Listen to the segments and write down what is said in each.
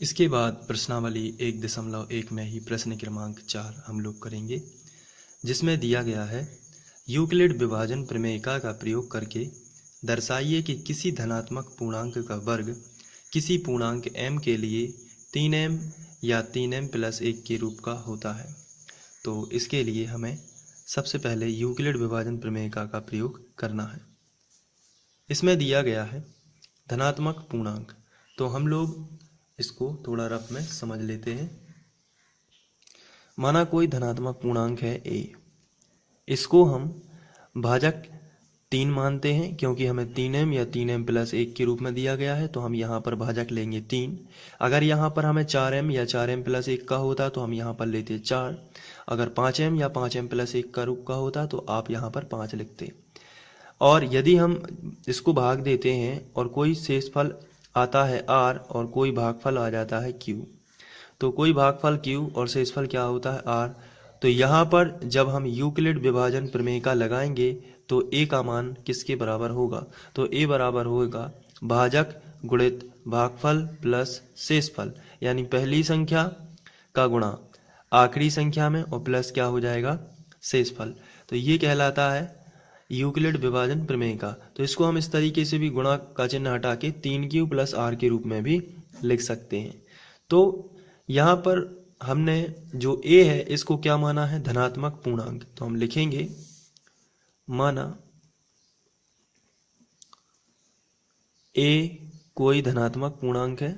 इसके बाद प्रश्नावली 1.1 में ही प्रश्न क्रमांक 4 हम लोग करेंगे, जिसमें दिया गया है यूक्लिड विभाजन प्रमेयिका का प्रयोग करके दर्शाइए कि किसी धनात्मक पूर्णांक का वर्ग किसी पूर्णांक m के लिए 3m या 3m+1 के रूप का होता है। तो इसके लिए हमें सबसे पहले यूक्लिड विभाजन प्रमेयिका का प्रयोग करना है। इसमें दिया गया है धनात्मक पूर्णांक, तो हम लोग इसको थोड़ा रफ में समझ लेते हैं। माना कोई धनात्मक पूर्णांक है a, इसको हम भाजक 3 मानते हैं क्योंकि हमें 3m या 3m+1 के रूप में दिया गया है, तो हम यहाँ पर भाजक लेंगे 3। अगर यहाँ पर हमें 4m या 4m+1 का होता तो हम यहाँ पर लेते 4। अगर 5m या 5m+1 का रूप का होता तो आप यहाँ पर 5 लिखते। और यदि हम इसको भाग देते हैं और कोई शेषफल आता है r और कोई भागफल आ जाता है q, तो कोई भागफल q और शेषफल क्या होता है r, तो यहाँ पर जब हम यूक्लिड विभाजन प्रमेयिका लगाएंगे तो a का मान किसके बराबर होगा, तो a बराबर होगा भाजक गुणित भागफल प्लस शेषफल, यानी पहली संख्या का गुणा आखिरी संख्या में और प्लस क्या हो जाएगा शेषफल। तो ये कहलाता है यूक्लिड विभाजन प्रमेयिका। तो इसको हम इस तरीके से भी गुणा का चिन्ह हटा के 3q + r के रूप में भी लिख सकते हैं। तो यहाँ पर हमने जो a है इसको क्या माना है, धनात्मक पूर्णांक, तो हम लिखेंगे माना a कोई धनात्मक पूर्णांक है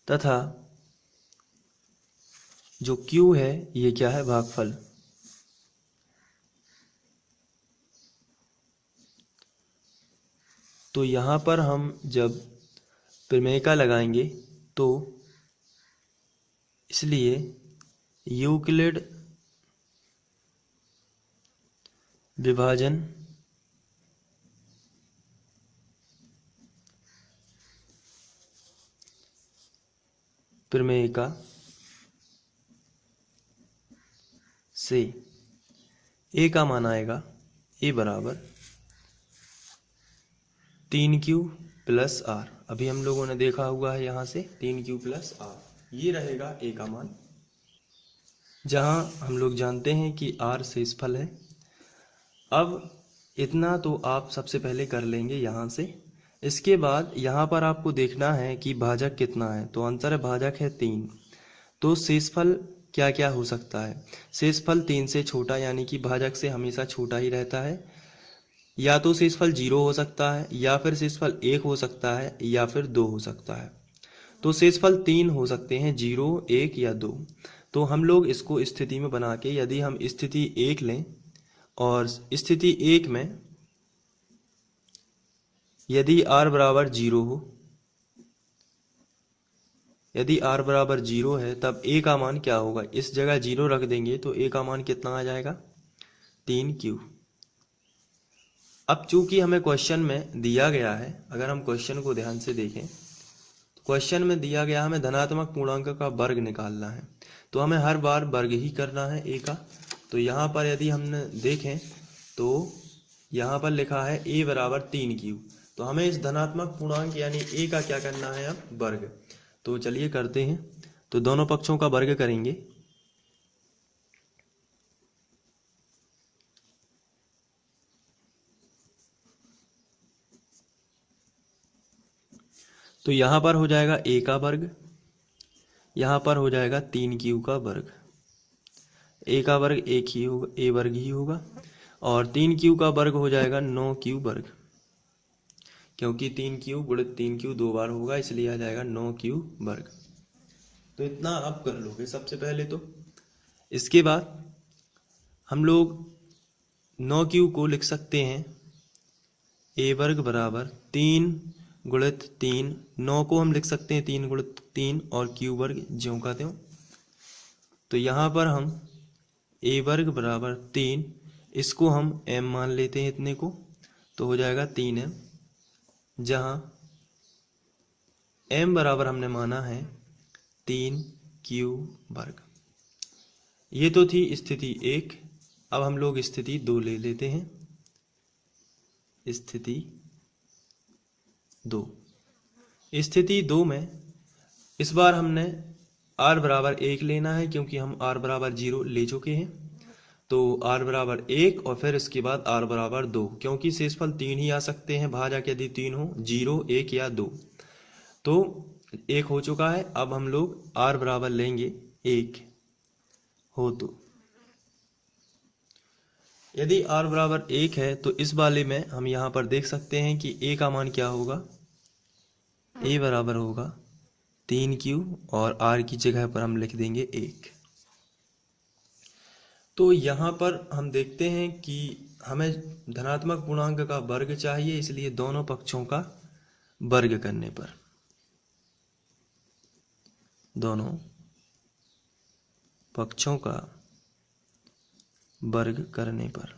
तथा जो q है ये क्या है, भागफल। तो यहाँ पर हम जब प्रमेयिका लगाएंगे तो इसलिए यूक्लिड विभाजन प्रमेयिका से a का मान आएगा a बराबर 3q + r। अभी हम लोगों ने देखा हुआ है यहाँ से 3q + r, ये रहेगा a का मान, जहाँ हम लोग जानते हैं कि r शेषफल है। अब इतना तो आप सबसे पहले कर लेंगे यहाँ से। इसके बाद यहाँ पर आपको देखना है कि भाजक कितना है, तो आंसर भाजक है 3। तो शेषफल क्या क्या हो सकता है, शेषफल 3 से छोटा, यानी कि भाजक से हमेशा छोटा ही रहता है। या तो शेषफल 0 हो सकता है, या फिर शेषफल 1 हो सकता है, या फिर 2 हो सकता है। तो शेषफल 3 हो सकते हैं, 0, 1 या 2। तो हम लोग इसको स्थिति में बना के, यदि हम स्थिति 1 लें और स्थिति 1 में यदि r बराबर 0 हो, यदि r बराबर 0 है तब a का मान क्या होगा, इस जगह 0 रख देंगे तो a का मान कितना आ जाएगा, 3q। अब चूंकि हमें क्वेश्चन में दिया गया है, अगर हम क्वेश्चन को ध्यान से देखें तो क्वेश्चन में दिया गया हमें धनात्मक पूर्णांक का वर्ग निकालना है, तो हमें हर बार वर्ग ही करना है a का। तो यहाँ पर यदि हमने देखें तो यहाँ पर लिखा है a बराबर 3q, तो हमें इस धनात्मक पूर्णांक यानी a का क्या करना है, अब वर्ग। तो चलिए करते हैं, तो दोनों पक्षों का वर्ग करेंगे। तो यहाँ पर हो जाएगा a का वर्ग, यहाँ पर हो जाएगा 3q का वर्ग। a का वर्ग एक ही होगा, a वर्ग ही होगा, और 3q का वर्ग हो जाएगा 9q वर्ग, क्योंकि 3q गुणित 3q 2 बार होगा, इसलिए आ जाएगा 9q वर्ग। तो इतना आप कर लोगे सबसे पहले। तो इसके बाद हम लोग 9q को लिख सकते हैं a वर्ग बराबर 3 गुणित 3, 9 को हम लिख सकते हैं 3 गुणित 3 और q वर्ग ज्यों का त्यों। तो यहाँ पर हम a वर्ग बराबर 3, इसको हम m मान लेते हैं इतने को, तो हो जाएगा 3m, जहाँ m बराबर हमने माना है 3q वर्ग। ये तो थी स्थिति 1। अब हम लोग स्थिति 2 ले लेते हैं। स्थिति 2, स्थिति 2 में इस बार हमने r बराबर 1 लेना है, क्योंकि हम r बराबर 0 ले चुके हैं। तो r बराबर 1 और फिर इसके बाद r बराबर 2, क्योंकि शेषफल 3 ही आ सकते हैं। भाजक यदि 3 हो, 0, 1 या 2, तो 1 हो चुका है। अब हम लोग r बराबर लेंगे 1 हो तो यदि r बराबर 1 है तो इस वाले में हम यहाँ पर देख सकते हैं कि a का मान क्या होगा। a बराबर होगा 3q और r की जगह पर हम लिख देंगे 1। तो यहाँ पर हम देखते हैं कि हमें धनात्मक पूर्णांक का वर्ग चाहिए, इसलिए दोनों पक्षों का वर्ग करने पर, दोनों पक्षों का वर्ग करने पर,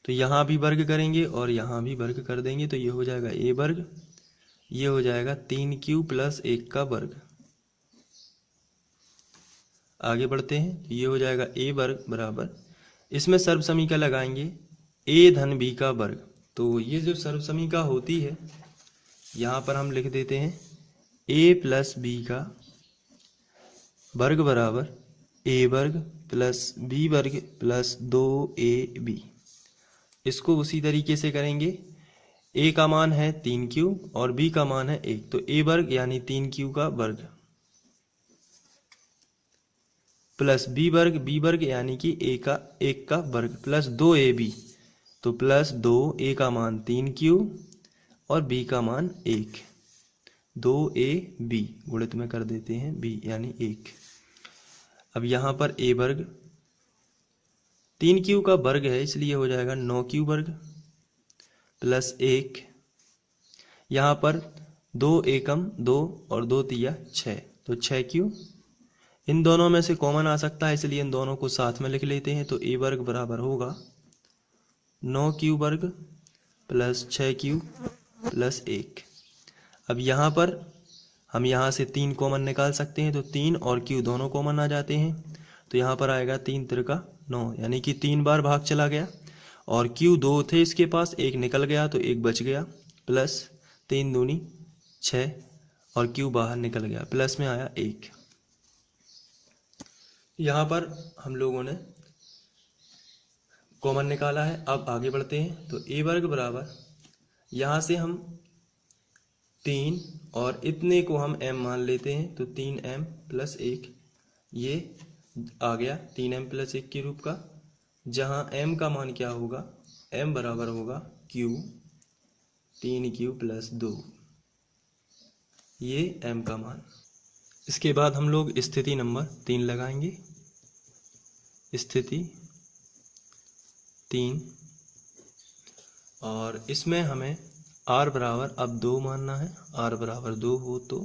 तो यहाँ भी वर्ग करेंगे और यहाँ भी वर्ग कर देंगे। तो ये हो जाएगा a वर्ग, ये हो जाएगा 3q प्लस 1 का वर्ग। आगे बढ़ते हैं, तो ये हो जाएगा a वर्ग बराबर, इसमें सर्वसमीका लगाएंगे a धन b का वर्ग। तो ये जो सर्वसमीका होती है, यहाँ पर हम लिख देते हैं a प्लस b का वर्ग बराबर a वर्ग प्लस b वर्ग प्लस 2ab। इसको उसी तरीके से करेंगे। a का मान है 3q और b का मान है 1, तो a वर्ग यानी 3q का वर्ग प्लस b वर्ग यानी कि 1 का वर्ग प्लस 2ab, तो प्लस 2, a का मान 3q और b का मान 1, 2ab गुणित में कर देते हैं b यानी 1। अब यहाँ पर a वर्ग 3q का वर्ग है, इसलिए हो जाएगा 9q वर्ग प्लस 1, यहाँ पर 2 एकम 2 और 2 तिया 6, तो 6q। इन दोनों में से कॉमन आ सकता है, इसलिए इन दोनों को साथ में लिख लेते हैं। तो a वर्ग बराबर होगा 9q वर्ग प्लस 6q प्लस 1। अब यहाँ पर हम यहाँ से 3 कॉमन निकाल सकते हैं, तो 3 और q दोनों कॉमन आ जाते हैं। तो यहाँ पर आएगा 3 त्रिका 9, यानी कि 3 बार भाग चला गया और q 2 थे इसके पास, 1 निकल गया तो 1 बच गया, प्लस 3 दूनी 6 और q बाहर निकल गया, प्लस में आया 1। यहाँ पर हम लोगों ने कॉमन निकाला है। अब आगे बढ़ते हैं, तो a वर्ग बराबर, यहाँ से हम 3 और इतने को हम m मान लेते हैं, तो 3m प्लस 1, ये आ गया 3m प्लस 1 के रूप का, जहाँ m का मान क्या होगा, m बराबर होगा q 3q प्लस 2, ये m का मान। इसके बाद हम लोग स्थिति नंबर 3 लगाएंगे। स्थिति 3, और इसमें हमें r बराबर अब 2 मानना है। r बराबर 2 हो तो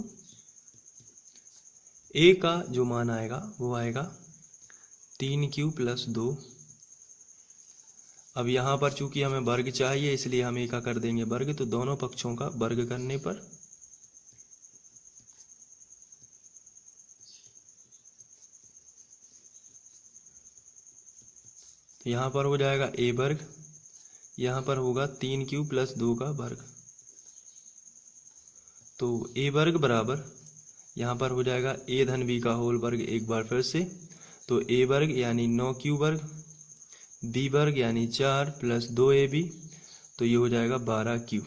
a का जो मान आएगा वो आएगा 3q प्लस 2। अब यहाँ पर चूंकि हमें वर्ग चाहिए, इसलिए हम a का कर देंगे वर्ग, तो दोनों पक्षों का वर्ग करने पर तो यहाँ पर हो जाएगा a वर्ग, यहाँ पर होगा 3q प्लस 2 का वर्ग। तो a वर्ग बराबर, यहाँ पर हो जाएगा a धन b का होल वर्ग एक बार फिर से, तो a वर्ग यानी 9q वर्ग, b वर्ग यानी 4 प्लस 2ab, तो ये हो जाएगा 12q,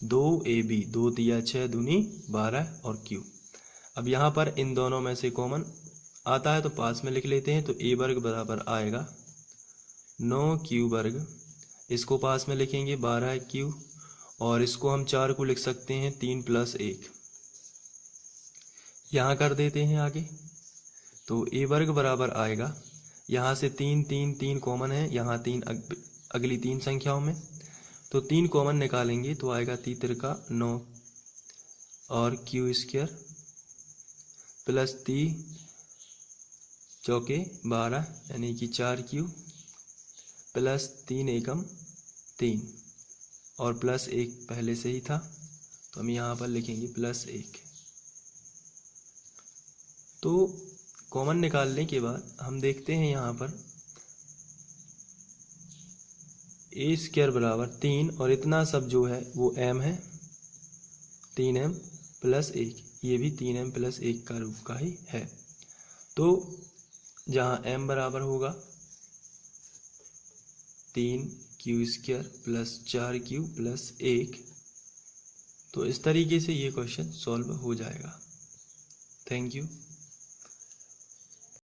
2ab, 2 तिया 6 दूनी 12 और q। अब यहाँ पर इन दोनों में से कॉमन आता है तो पास में लिख लेते हैं, तो a वर्ग बराबर आएगा 9q वर्ग, इसको पास में लिखेंगे 12q, और इसको हम 4 को लिख सकते हैं 3 प्लस 1, यहाँ कर देते हैं आगे। तो a वर्ग बराबर आएगा, यहाँ से 3 3 3 कॉमन है, यहाँ 3 अगली 3 संख्याओं में, तो 3 कॉमन निकालेंगे तो आएगा 3 त्रिका 9 और q स्क्वायर प्लस 3 चौके 12 यानी कि 4q प्लस 3 एकम 3 और प्लस 1 पहले से ही था, तो हम यहाँ पर लिखेंगे प्लस 1। तो कॉमन निकालने के बाद हम देखते हैं यहाँ पर ए स्क्वायर बराबर 3 और इतना सब जो है वो m है, 3m प्लस 1, ये भी 3m प्लस 1 का रूप का ही है। तो जहाँ m बराबर होगा 3q square plus 4q plus 1, तो इस तरीके से ये क्वेश्चन सॉल्व हो जाएगा। Thank you.